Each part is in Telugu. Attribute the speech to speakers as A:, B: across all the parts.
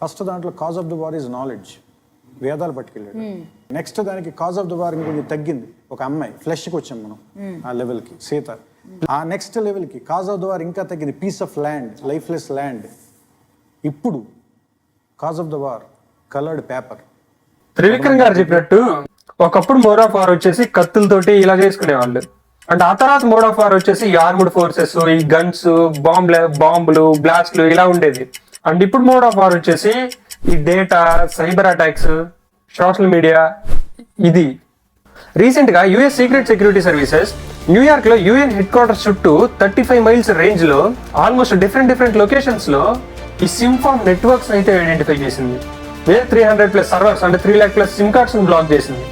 A: ఫస్ట్ దాంట్లో cause of the war is knowledge, వేదాలు పట్టుకెళ్ళాడు. నెక్స్ట్ దానికి కాజ్ ఆఫ్ ద వార్ ఇంకొంచెం తగ్గింది, ఒక అమ్మాయి ఫ్లెష్కి వచ్చాం మనం ఆ లెవెల్కి, సీత. ఆ నెక్స్ట్ లెవెల్కి కాజ్ ఆఫ్ ద వార్ ఇంకా తగ్గింది, piece of land, lifeless land. ఇప్పుడు cause of the war coloured paper.
B: Trivikram గారు చెప్పినట్టు ఒకప్పుడు మోడ్ ఆఫ్ వార్ వచ్చేసి కత్తులతోటి ఇలా చేసుకునేవాళ్ళు. అండ్ ఆ తర్వాత మోడ్ ఆఫ్ వార్ వచ్చేసి ఈ ఆర్మ్డ్ ఫోర్సెస్, ఈ గన్స్, బాంబులు, బ్లాస్ట్లు ఇలా ఉండేది. అండ్ ఇప్పుడు మోడ్ ఆఫ్ వార్ వచ్చేసి ఈ data, cyber attacks, social media. ఇది రీసెంట్ గా US secret security services New York లో యుఎన్ హెడ్ క్వార్టర్స్ చుట్టూ 35 మైల్స్ రేంజ్ లో ఆల్మోస్ట్ డిఫరెంట్ లొకేషన్స్ లో ఈ సిమ్ఫామ్ నెట్వర్క్స్ అయితే ఐడెంటిఫై చేసింది. 300+ సర్వర్స్ అంటే 3 lakh+ సిమ్ కార్డ్స్ బ్లాక్ చేసింది.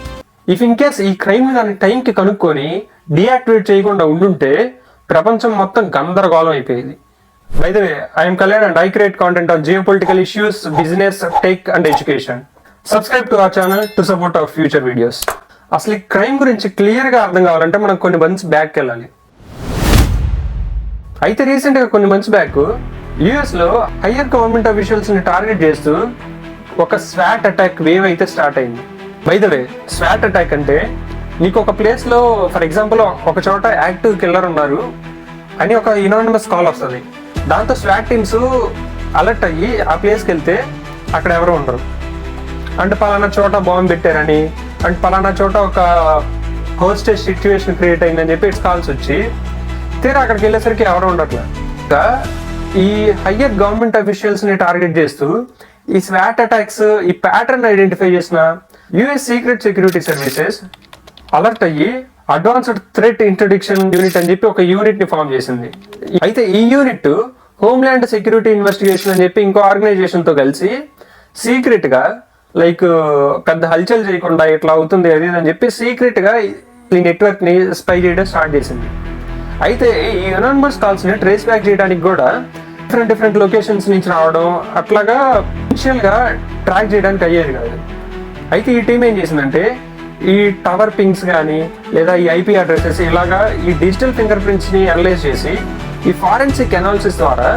B: ఇఫ్ ఇన్ కేస్ ఈ క్రైమ్ దాని టైంకి కనుక్కొని డీయాక్టివేట్ చేయకుండా ఉండుంటే ప్రపంచం మొత్తం గందరగోళం అయిపోయింది. By the way, I'm Kalyan and I create content on geopolitical issues, business, tech and education. Subscribe to our channel to support our future videos. అసలు ఈ క్రైమ్ గురించి క్లియర్ గా అర్థం కావాలంటే మనం కొన్ని మంత్స్ బ్యాక్ వెళ్ళాలి. అయితే రీసెంట్ గా కొన్ని మంత్స్ బ్యాక్ యుఎస్ లో హయ్యర్ గవర్నమెంట్ అఫీషియల్స్ ని టార్గెట్ చేస్తూ ఒక స్వాట్ అటాక్ వేవ్ అయితే స్టార్ట్ అయింది. By the way, swat attack అంటే నీకు ఒక ప్లేస్ లో ఫర్ ఎగ్జాంపుల్ ఒక చోట యాక్టివ్ కిల్లర్ ఉన్నారు అని ఒక ఇనానిమస్ కాల్ వస్తుంది. దాంతో స్వాట్ టీమ్స్ అలర్ట్ అయ్యి ఆ ప్లేస్కి వెళ్తే అక్కడ ఎవరు ఉండరు. అంటే పలానా చోట బాంబు పెట్టారని, అండ్ పలానా చోట ఒక హోస్టేజ్ సిచ్యువేషన్ క్రియేట్ అయిందని చెప్పి ఇట్స్ కాల్స్ వచ్చి తీరా అక్కడికి వెళ్ళేసరికి ఎవరు ఉండట్లే. ఇంకా ఈ హయ్యర్ గవర్నమెంట్ అఫీషియల్స్ ని టార్గెట్ చేస్తూ ఈ స్వాట్ అటాక్స్ ఈ ప్యాటర్న్ ఐడెంటిఫై చేసిన US secret security services alert అయ్యి అడ్వాన్స్డ్ థ్రెట్ ఇంట్రడిక్షన్ యూనిట్ అని చెప్పి ఒక యూనిట్ ని ఫామ్ చేసింది. అయితే ఈ యూనిట్ హోమ్ల్యాండ్ సెక్యూరిటీ ఇన్వెస్టిగేషన్ అని చెప్పి ఇంకో ఆర్గనైజేషన్ తో కలిసి సీక్రెట్ గా లైక్ పెద్ద హల్చల్ చేయకుండా ఇట్లా అవుతుంది అది అని చెప్పి సీక్రెట్ గా ఈ నెట్వర్క్ ని స్పై చేయడం స్టార్ట్ చేసింది. అయితే ఈ అనానిమస్ కాల్స్ ని ట్రేస్ బ్యాక్ చేయడానికి కూడా డిఫరెంట్ లొకేషన్స్ నుంచి రావడం అట్లాగా ఇనిషియల్ గా ట్రాక్ చేయడానికి అయ్యేది కాదు. అయితే ఈ టీం ఏం చేసిందంటే ఈ టవర్ పింగ్స్ కానీ లేదా ఈ ఐపీ అడ్రసెస్ ఇలాగా ఈ డిజిటల్ ఫింగర్ ప్రింట్స్ ని అనలైజ్ చేసి ఈ ఫారెన్సిక్ అనాలిసిస్ ద్వారా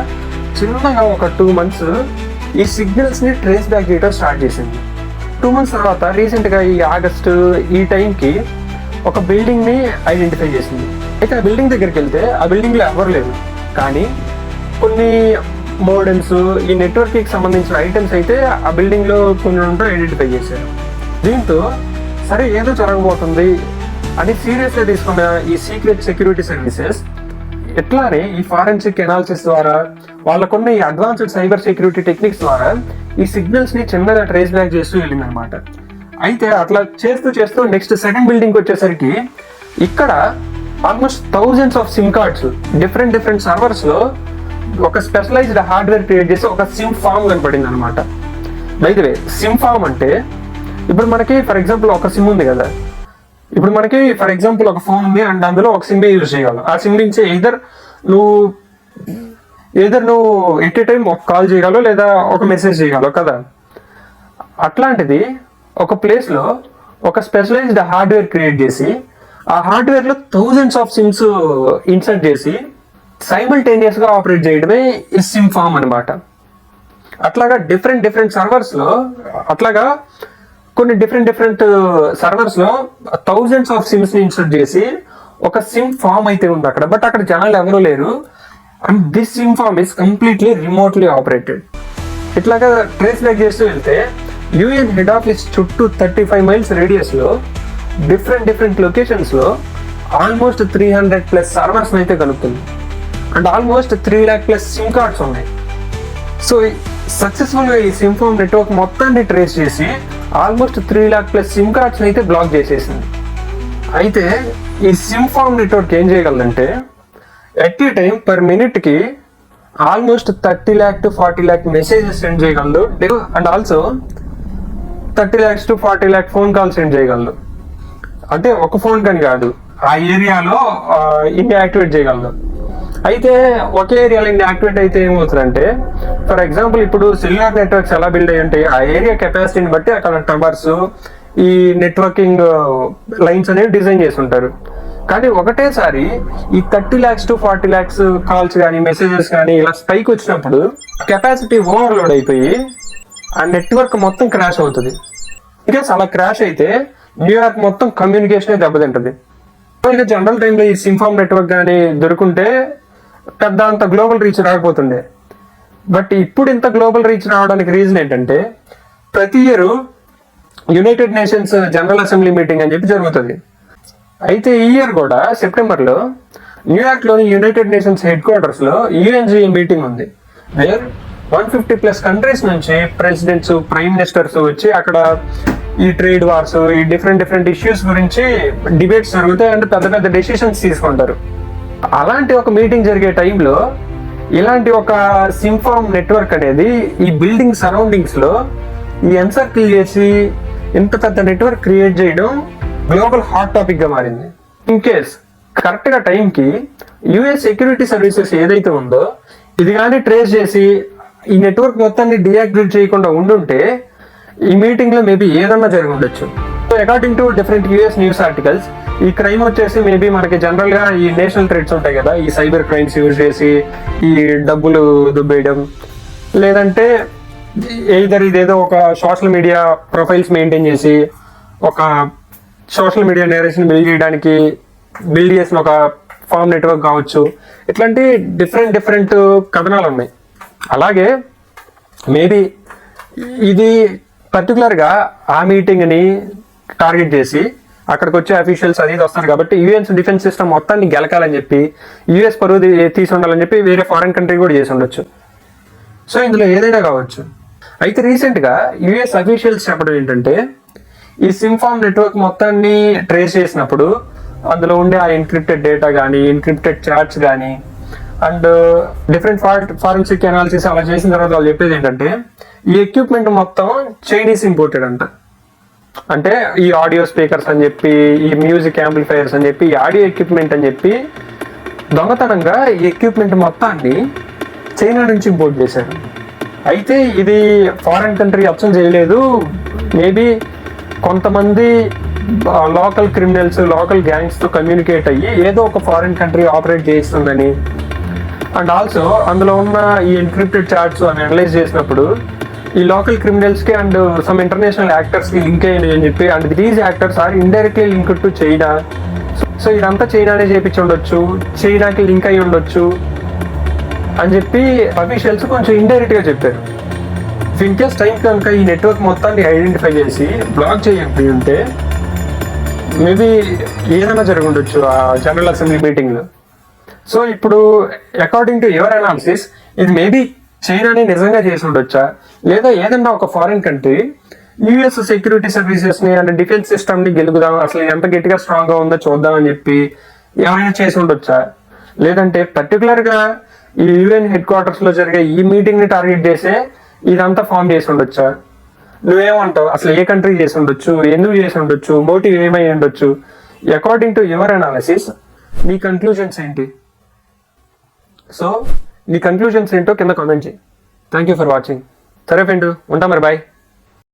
B: చిన్నగా ఒక 2 months ఈ సిగ్నల్స్ ని ట్రేస్ బ్యాక్ చేయడం స్టార్ట్ చేసింది. 2 months తర్వాత రీసెంట్ గా ఈ ఆగస్టు ఈ టైంకి ఒక బిల్డింగ్ ని ఐడెంటిఫై చేసింది. అయితే ఆ బిల్డింగ్ దగ్గరికి వెళ్తే ఆ బిల్డింగ్ లో ఎవరు లేదు, కానీ కొన్ని మోడెమ్స్, ఈ నెట్వర్క్ కి సంబంధించిన ఐటమ్స్ అయితే ఆ బిల్డింగ్ లో కొన్ని ఐడెంటిఫై చేశారు. దీంతో సరే ఏదో జరగబోతుంది అని సీరియస్ గా తీసుకున్న ఈ సీక్రెట్ సెక్యూరిటీ సర్వీసెస్ ఎట్లానే ఈ ఫారెన్సిక్ అనాలిసిస్ ద్వారా వాళ్ళకున్న ఈ అడ్వాన్స్డ్ సైబర్ సెక్యూరిటీ టెక్నిక్స్ ద్వారా ఈ సిగ్నల్స్ ని చిన్నగా ట్రేస్ బ్యాక్ చేస్తూ వెళ్ళిందనమాట. అయితే అట్లా చేస్తూ నెక్స్ట్ సెకండ్ బిల్డింగ్ వచ్చేసరికి ఇక్కడ almost thousands of SIM cards different servers లో ఒక స్పెషలైజ్డ్ హార్డ్వేర్ క్రియేట్ చేసి ఒక సిమ్ ఫామ్ కనపడింది అనమాట. By the way, sim farm అంటే ఇప్పుడు మనకి ఫర్ ఎగ్జాంపుల్ ఒక సిమ్ ఉంది కదా, ఇప్పుడు మనకి ఫర్ ఎగ్జాంపుల్ ఒక ఫోన్ ఉంది అండ్ అందులో ఒక సిమ్ యూజ్ చేయగలవు. ఆ సిమ్ నుంచి ఎయిదర్ నువ్వు ఎట్ ఏ టైం ఒక కాల్ చేయగలవు లేదా ఒక మెసేజ్ చేయగలవు కదా. అట్లాంటిది ఒక ప్లేస్ లో ఒక స్పెషలైజ్డ్ హార్డ్వేర్ క్రియేట్ చేసి ఆ హార్డ్వేర్ లో thousands ఆఫ్ సిమ్స్ ఇన్సర్ట్ చేసి సైమల్టేనియస్ గా ఆపరేట్ చేయడమే ఈ సిమ్ ఫామ్ అనమాట. అట్లాగా డిఫరెంట్ సర్వర్స్ లో అట్లాగా కొన్ని డిఫరెంట్ సర్వర్స్ లో thousands ఆఫ్ సిమ్స్ ని ఇన్సర్ట్ చేసి ఒక సిమ్ ఫామ్ అయితే ఉంది అక్కడ. బట్ అక్కడ జనాలు ఎవరూ లేరు and this SIM farm is completely remotely operated. ఇట్లాగా ట్రేస్ బ్యాక్ చేస్తూ వెళ్తే యుఎన్ హెడ్ ఆఫీస్ చుట్టూ 35 మైల్స్ రేడియస్ లో డిఫరెంట్ లొకేషన్స్ లో ఆల్మోస్ట్ 300+ సర్వర్స్ అయితే కలుపుతుంది and almost 3 lakh+ SIM cards ఉన్నాయి. సో సక్సెస్ఫుల్ గా ఈ సిమ్ ఫామ్ నెట్వర్క్ మొత్తాన్ని ట్రేస్ చేసి ఆల్మోస్ట్ 3 lakh+ సిమ్ కార్డ్స్ అయితే బ్లాక్ చేసేసింది. అయితే ఈ సిమ్ ఫామ్ నెట్వర్క్ ఏం చేయగలదంటే at a time per minute కి almost 30 lakh to 40 lakh messages send చేయగలదు and also 30 lakhs to 40 lakh phone call send చేయగలదు. అంటే ఒక ఫోన్ కానీ కాదు, ఆ ఏరియాలో ఇన్ని యాక్టివేట్ చేయగలదు. అయితే ఒకే ఏరియాలో ఇన్ని యాక్టివేట్ అయితే ఏమవుతుందంటే ఫర్ ఎగ్జాంపుల్ ఇప్పుడు సెల్యులార్ నెట్వర్క్స్ ఎలా బిల్డ్ అయ్యి ఉంటాయి, ఆ ఏరియా కెపాసిటీని బట్టి అక్కడ టవర్స్ ఈ నెట్వర్కింగ్ లైన్స్ అనేవి డిజైన్ చేసి ఉంటారు. కానీ ఒకటేసారి ఈ 30 lakhs to 40 lakhs కాల్స్ కానీ మెసేజెస్ కానీ ఇలా స్పైక్ వచ్చినప్పుడు కెపాసిటీ ఓవర్లోడ్ అయిపోయి ఆ నెట్వర్క్ మొత్తం క్రాష్ అవుతుంది. ఇన్కేస్ అలా క్రాష్ అయితే న్యూయార్క్ మొత్తం కమ్యూనికేషన్ దెబ్బతింటది. ఇక జనరల్ టైంలో ఈ సింఫామ్ నెట్వర్క్ కానీ దొరుకుంటే పెద్ద అంత గ్లోబల్ రీచ్ రాకపోతుండే. బట్ ఇప్పుడు ఇంత గ్లోబల్ రీచ్ రావడానికి రీజన్ ఏంటంటే ప్రతి year United nations general assembly meeting అని చెప్పి జరుగుతుంది. అయితే ఈ ఇయర్ కూడా సెప్టెంబర్లో న్యూయార్క్ లోని యునైటెడ్ నేషన్స్ హెడ్ క్వార్టర్స్ లో UNGA మీటింగ్ ఉంది. వేర్ 150+ కంట్రీస్ నుంచి ప్రెసిడెంట్స్, ప్రైమ్ మినిస్టర్స్ వచ్చి అక్కడ ఈ ట్రేడ్ వార్స్, ఈ డిఫరెంట్ ఇష్యూస్ గురించి డిబేట్స్ జరుగుతాయి అండ్ పెద్ద పెద్ద డెసిషన్స్ తీసుకుంటారు. అలాంటి ఒక మీటింగ్ జరిగే టైంలో ఇలాంటి ఒక సింఫామ్ నెట్వర్క్ అనేది ఈ బిల్డింగ్ సరౌండింగ్స్ లో ఈ ఎన్సర్కిల్ చేసి ఇంత పెద్ద నెట్వర్క్ క్రియేట్ చేయడం గ్లోబల్ హాట్ టాపిక్ గా మారింది. ఇన్ కేస్ కరెక్ట్ గా టైంకి US సెక్యూరిటీ సర్వీసెస్ ఏదైతే ఉందో ఇది కానీ ట్రేస్ చేసి ఈ నెట్వర్క్ మొత్తాన్ని డియాక్టివేట్ చేయకుండా ఉండుంటే ఈ మీటింగ్ లో మేబీ ఏదన్నా జరిగి ఉండొచ్చు. According to different US news articles ఈ క్రైమ్ వచ్చేసి మేబీ మనకి జనరల్ గా ఈ నేషనల్ థ్రెట్స్ ఉంటాయి కదా, ఈ సైబర్ క్రైమ్స్ యూజ్ చేసి ఈ డబ్బులు దుబ్బేయడం, లేదంటే ఎయిదర్ ఇదేదో ఒక సోషల్ మీడియా ప్రొఫైల్స్ మెయింటైన్ చేసి ఒక సోషల్ మీడియా నేరేషన్ బిల్డ్ చేసిన ఒక ఫామ్ నెట్వర్క్ కావచ్చు. ఇట్లాంటి డిఫరెంట్ కథనాలు ఉన్నాయి. అలాగే మేబీ ఇది పర్టికులర్గా ఆ మీటింగ్ని టార్గెట్ చేసి అక్కడికి వచ్చే అఫీషియల్స్ అది వస్తారు కాబట్టి US డిఫెన్స్ సిస్టమ్ మొత్తాన్ని గెలకాలని చెప్పి US పరువు తీసి ఉండాలని చెప్పి వేరే ఫారెన్ కంట్రీ కూడా చేసి ఉండొచ్చు. సో ఇందులో ఏదైనా కావచ్చు. అయితే రీసెంట్గా US అఫీషియల్స్ చెప్పడం ఏంటంటే ఈ సింఫామ్ నెట్వర్క్ మొత్తాన్ని ట్రేస్ చేసినప్పుడు అందులో ఉండే ఆ ఎన్క్రిప్టెడ్ డేటా కానీ, ఎన్క్రిప్టెడ్ చాట్స్ కానీ అండ్ డిఫరెంట్ ఫారెన్సిక్ అనాలిసిస్ అలా చేసిన తర్వాత వాళ్ళు చెప్పేది ఏంటంటే ఈ ఎక్విప్మెంట్ మొత్తం చైనీస్ ఇంపోర్టెడ్ అంట. అంటే ఈ ఆడియో స్పీకర్స్ అని చెప్పి, ఈ మ్యూజిక్ యాంప్లిఫైయర్స్ అని చెప్పి, ఈ ఆడియో ఎక్విప్మెంట్ అని చెప్పి దొంగతనంగా ఈ ఎక్విప్మెంట్ మొత్తాన్ని చైనా నుంచి ఇంపోర్ట్ చేశారు. అయితే ఇది ఫారెన్ కంట్రీ అబ్సర్వ్ చేయలేదు. మేబీ కొంతమంది లోకల్ క్రిమినల్స్, లోకల్ గ్యాంగ్స్తో కమ్యూనికేట్ అయ్యి ఏదో ఒక ఫారిన్ కంట్రీ ఆపరేట్ చేస్తుందని అండ్ ఆల్సో అందులో ఉన్న ఈ ఎన్క్రిప్టెడ్ చార్ట్స్ అని అనలైజ్ చేసినప్పుడు ఈ లోకల్ క్రిమినల్స్కి అండ్ సమ్ ఇంటర్నేషనల్ యాక్టర్స్కి లింక్ అయ్యాయి అని చెప్పి and these actors are indirectly linked to China. సో ఇదంతా చైనానే చేపించి ఉండొచ్చు, చైనాకి లింక్ అయి ఉండొచ్చు అని చెప్పి అఫీషియల్స్ కొంచెం ఇండైరెక్ట్గా చెప్పారు. ఇన్ కేస్ టైం కనుక ఈ నెట్వర్క్ మొత్తాన్ని ఐడెంటిఫై చేసి బ్లాక్ చేయకపోయి ఉంటే మేబీ ఏదైనా జరిగి ఉండొచ్చు ఆ జనరల్ అసెంబ్లీ మీటింగ్లో. సో ఇప్పుడు అకార్డింగ్ టు యువర్ అనాలిసిస్ ఇది మేబీ చైనాని నిజంగా చేసి ఉండొచ్చా, లేదా ఏదన్నా ఒక ఫారిన్ కంట్రీ US సెక్యూరిటీ సర్వీసెస్ని అండ్ డిఫెన్స్ సిస్టమ్ని గెలుపుదాం, అసలు ఎంత గట్టిగా స్ట్రాంగ్గా ఉందో చూద్దామని చెప్పి ఏమైనా చేసి ఉండొచ్చా, లేదంటే పర్టికులర్గా ఈ UN హెడ్ క్వార్టర్స్లో జరిగే ఈ మీటింగ్ని టార్గెట్ చేసే ఇదంతా ఫామ్ చేసి ఉండొచ్చా? నువ్వేమంటావు? అసలు ఏ కంట్రీ చేసి ఉండొచ్చు, ఎందుకు చేసి ఉండొచ్చు, మోటివ్ ఏమై ఉండొచ్చు? అకార్డింగ్ టు యువర్ అనాలిసిస్ నీ కన్క్లూజన్స్ ఏంటి? సో నీ కన్క్లూజన్స్ ఏంటో కింద కామెంట్ చేయి. Thank you for watching. సరే ఫ్రెండ్, ఉంటా మరి, బాయ్.